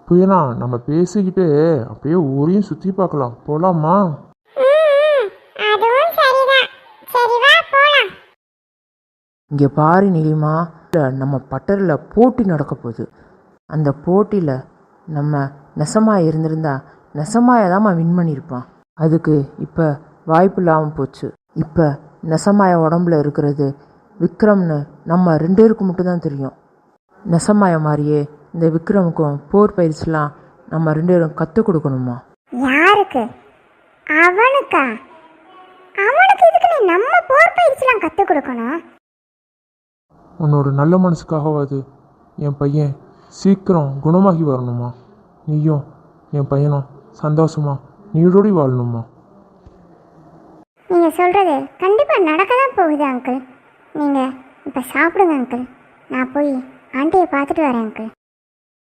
புயனா நம்ம பேசிக்கிட்டே அப்படியே ஊரையும் சுற்றி பார்க்கலாம், போகலாமா? அதுவும் சரிதான். சரி வா போலாம். இங்கே பாரு நீலிமா, நம்ம பட்டரில் போட்டி நடக்க போகுது. அந்த போட்டியில் நம்ம நெசமாய இருந்திருந்தா நெசமாய தான் வின் பண்ணியிருப்பான். அதுக்கு இப்போ வாய்ப்பு இல்லாமல் போச்சு. இப்போ நெசமாய உடம்புல இருக்கிறது விக்ரம்னு நம்ம 2 பேருக்கு மட்டும்தான் தெரியும். நெசமாய மாதிரியே இந்த விக்ரமுக்கும் போர் பயிற்சிலாம் நம்ம 2 பேரும் கற்றுக் கொடுக்கணுமா? யாருக்கு? அவனுக்கா? அவனுக்கு இதுக்கு நீ நம்ம போர் பயிற்சிலாம் கற்றுக் கொடுக்கணும்? உன்னோட நல்ல மனசுக்காகவாது என் பையன் சீக்கிரம் குணமாகி வரணுமா? நீயும் என் பையனும் சந்தோஷமா நீடோடி வாழணுமா? நீங்கள் சொல்கிறது கண்டிப்பாக நடக்க தான் போகுது அங்கிள். நீங்கள் இப்போ சாப்பிடுங்க அங்கிள். நான் போய் ஆண்டியை பார்த்துட்டு வரேன் அங்கிள்.